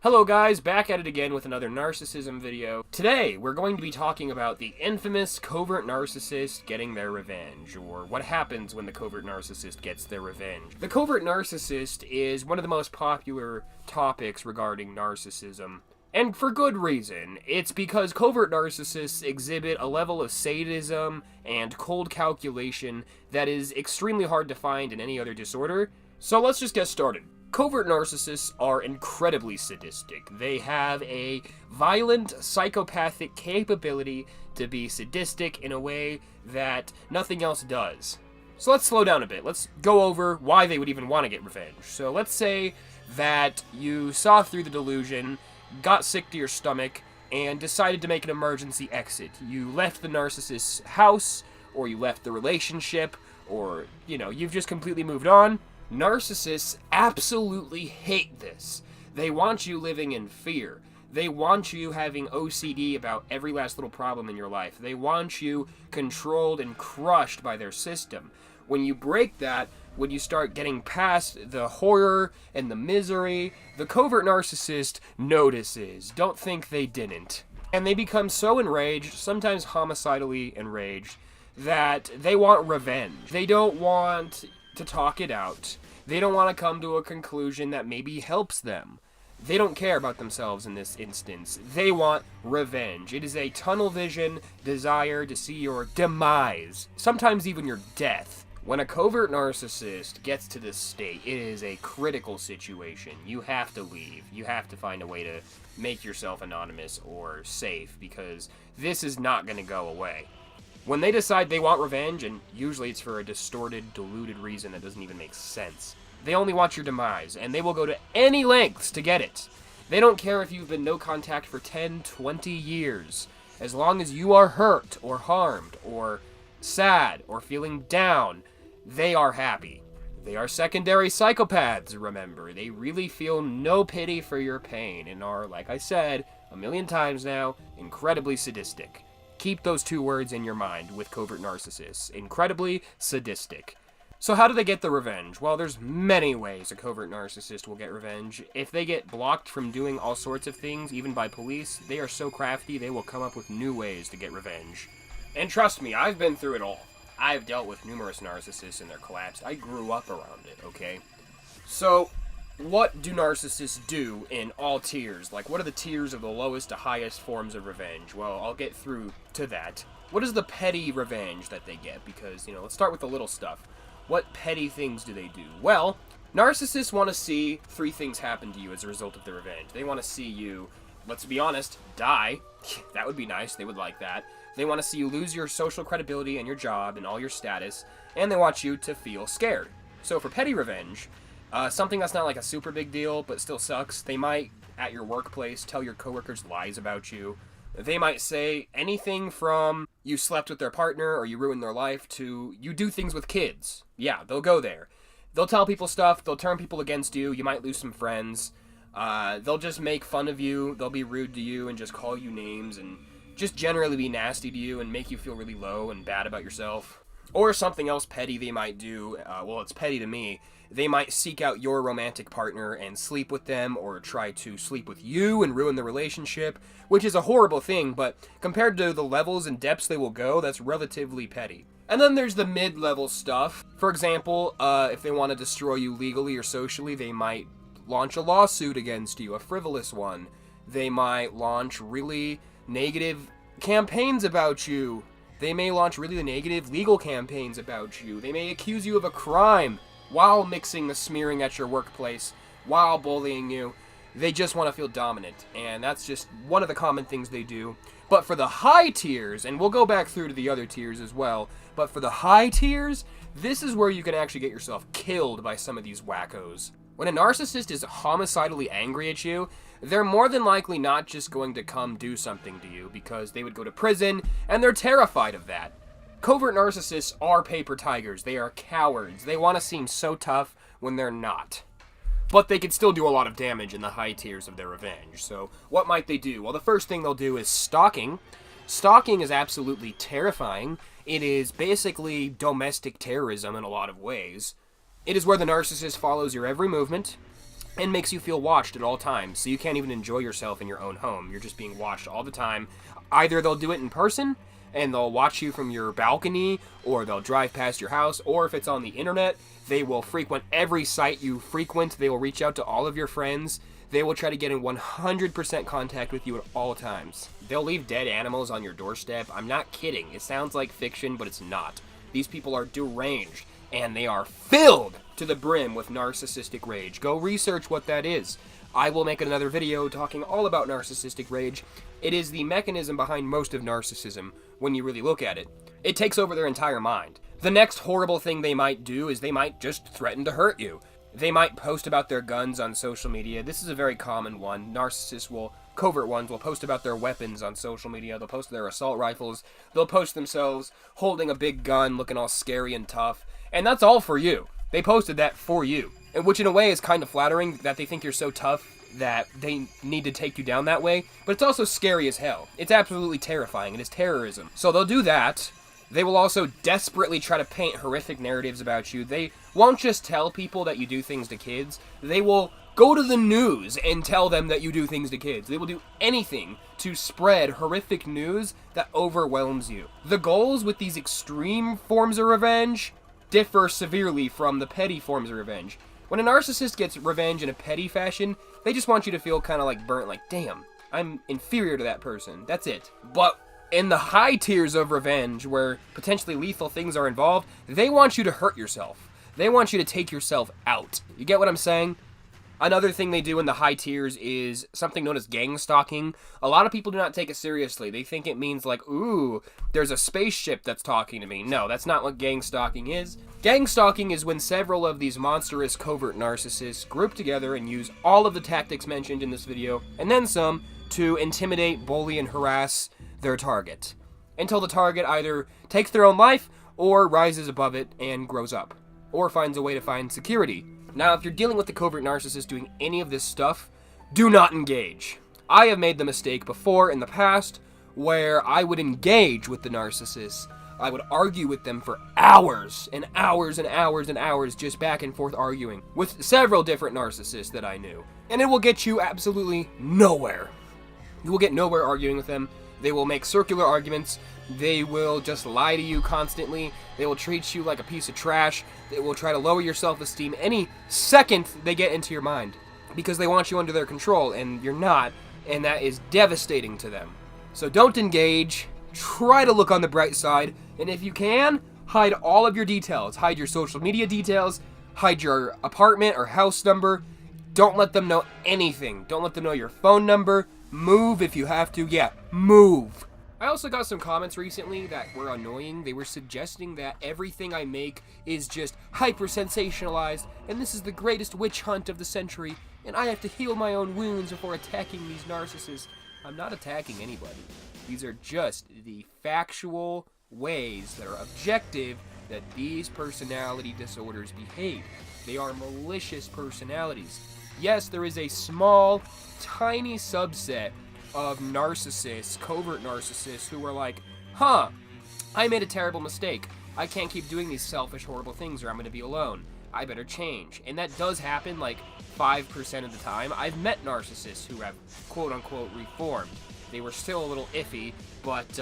Hello guys, back at it again with another narcissism video. Today, we're going to be talking about the infamous covert narcissist getting their revenge, or what happens when the covert narcissist gets their revenge. The covert narcissist is one of the most popular topics regarding narcissism, and for good reason. It's because covert narcissists exhibit a level of sadism and cold calculation that is extremely hard to find in any other disorder. So let's just get started. Covert narcissists are incredibly sadistic. They have a violent, psychopathic capability to be sadistic in a way that nothing else does. So let's slow down a bit. Let's go over why they would even want to get revenge. So let's say that you saw through the delusion, got sick to your stomach, and decided to make an emergency exit. You left the narcissist's house, or you left the relationship, or, you've just completely moved on. Narcissists absolutely hate this. They want you living in fear. They want you having OCD about every last little problem in your life. They want you controlled and crushed by their system. When you break that, when you start getting past the horror and the misery, the covert narcissist notices. Don't think they didn't. And they become so enraged, sometimes homicidally enraged, that they want revenge. They don't want to talk it out. They don't want to come to a conclusion that maybe helps them. They don't care about themselves in this instance. They want revenge. It is a tunnel vision desire to see your demise, sometimes even your death. When a covert narcissist gets to this state, it is a critical situation. You have to leave. You have to find a way to make yourself anonymous or safe, because this is not going to go away. When they decide they want revenge, and usually it's for a distorted, diluted reason that doesn't even make sense, they only want your demise, and they will go to any lengths to get it. They don't care if you've been no contact for 10, 20 years. As long as you are hurt, or harmed, or sad, or feeling down, they are happy. They are secondary psychopaths, remember. They really feel no pity for your pain, and are, like I said a million times now, incredibly sadistic. Keep those two words in your mind with covert narcissists. Incredibly sadistic. So how do they get the revenge? Well, there's many ways a covert narcissist will get revenge. If they get blocked from doing all sorts of things, even by police, they are so crafty they will come up with new ways to get revenge. And trust me, I've been through it all. I've dealt with numerous narcissists and their collapse. I grew up around it, okay? So, what do narcissists do in all tiers? Like, what are the tiers of the lowest to highest forms of revenge? Well, I'll get through to that. What is the petty revenge that they get? Because, let's start with the little stuff. What petty things do they do? Well, narcissists want to see three things happen to you as a result of the revenge. They want to see you, let's be honest, die. That would be nice. They would like that. They want to see you lose your social credibility and your job and all your status. And they want you to feel scared. So for petty revenge, something that's not like a super big deal, but still sucks. They might, at your workplace, tell your coworkers lies about you. They might say anything from you slept with their partner or you ruined their life to you do things with kids. Yeah, they'll go there. They'll tell people stuff. They'll turn people against you. You might lose some friends. They'll just make fun of you. They'll be rude to you and just call you names and just generally be nasty to you and make you feel really low and bad about yourself. Or something else petty they might do. Well, it's petty to me. They might seek out your romantic partner and sleep with them, or try to sleep with you and ruin the relationship, which is a horrible thing, but compared to the levels and depths they will go, that's relatively petty. And then there's the mid-level stuff. For example, if they want to destroy you legally or socially, they might launch a lawsuit against you, a frivolous one. They might launch really negative campaigns about you. They may launch really negative legal campaigns about you. They may accuse you of a crime while mixing the smearing at your workplace, while bullying you. They just want to feel dominant, and that's just one of the common things they do. But for the high tiers, and we'll go back through to the other tiers as well, but for the high tiers, this is where you can actually get yourself killed by some of these wackos. When a narcissist is homicidally angry at you, they're more than likely not just going to come do something to you, because they would go to prison, and they're terrified of that. Covert narcissists are paper tigers. They are cowards. They want to seem so tough when they're not. But they can still do a lot of damage in the high tiers of their revenge. So what might they do? Well, the first thing they'll do is stalking. Stalking is absolutely terrifying. It is basically domestic terrorism in a lot of ways. It is where the narcissist follows your every movement. and makes you feel watched at all times, so you can't even enjoy yourself in your own home. You're just being watched all the time. Either they'll do it in person, and they'll watch you from your balcony, or they'll drive past your house, or if it's on the internet, they will frequent every site you frequent. They will reach out to all of your friends. They will try to get in 100% contact with you at all times. They'll leave dead animals on your doorstep. I'm not kidding. It sounds like fiction, but it's not. These people are deranged, and they are filled to the brim with narcissistic rage. Go research what that is. I will make another video talking all about narcissistic rage. It is the mechanism behind most of narcissism when you really look at it. It takes over their entire mind. The next horrible thing they might do is they might just threaten to hurt you. They might post about their guns on social media. This is a very common one. Covert ones will post about their weapons on social media. They'll post their assault rifles. They'll post themselves holding a big gun, looking all scary and tough. And that's all for you. They posted that for you. And which in a way is kind of flattering that they think you're so tough that they need to take you down that way. But it's also scary as hell. It's absolutely terrifying. It is terrorism. So they'll do that. They will also desperately try to paint horrific narratives about you. They won't just tell people that you do things to kids. They will go to the news and tell them that you do things to kids. They will do anything to spread horrific news that overwhelms you. The goals with these extreme forms of revenge differ severely from the petty forms of revenge. When a narcissist gets revenge in a petty fashion, they just want you to feel kind of like burnt, like, damn, I'm inferior to that person. That's it. But in the high tiers of revenge, where potentially lethal things are involved, they want you to hurt yourself. They want you to take yourself out. You get what I'm saying? Another thing they do in the high tiers is something known as gang stalking. A lot of people do not take it seriously. They think it means like, ooh, there's a spaceship that's talking to me. No, that's not what gang stalking is. Gang stalking is when several of these monstrous covert narcissists group together and use all of the tactics mentioned in this video, and then some, to intimidate, bully, and harass their target, until the target either takes their own life, or rises above it and grows up, or finds a way to find security. Now, if you're dealing with the covert narcissist doing any of this stuff, do not engage. I have made the mistake before in the past where I would engage with the narcissist. I would argue with them for hours and hours and hours and hours, just back and forth arguing with several different narcissists that I knew. And it will get you absolutely nowhere. You will get nowhere arguing with them. They will make circular arguments. They will just lie to you constantly. They will treat you like a piece of trash. They will try to lower your self-esteem any second they get into your mind, because they want you under their control, and you're not, and that is devastating to them. So don't engage. Try to look on the bright side, and if you can, hide all of your details. Hide your social media details. Hide your apartment or house number. Don't let them know anything. Don't let them know your phone number. Move if you have to. Yeah, move. I also got some comments recently that were annoying. They were suggesting that everything I make is just hyper-sensationalized, and this is the greatest witch hunt of the century, and I have to heal my own wounds before attacking these narcissists. I'm not attacking anybody. These are just the factual ways that are objective that these personality disorders behave. They are malicious personalities. Yes, there is a small, tiny subset of narcissists, covert narcissists, who are like, huh, I made a terrible mistake. I can't keep doing these selfish, horrible things or I'm going to be alone. I better change. And that does happen like 5% of the time. I've met narcissists who have quote-unquote reformed. They were still a little iffy, but,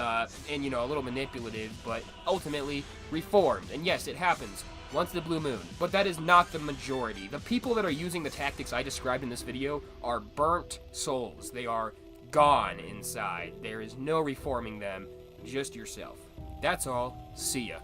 and a little manipulative, but ultimately reformed. And yes, it happens once in a blue moon. But that is not the majority. The people that are using the tactics I described in this video are burnt souls. They are gone inside. There is no reforming them, just yourself. That's all. See ya.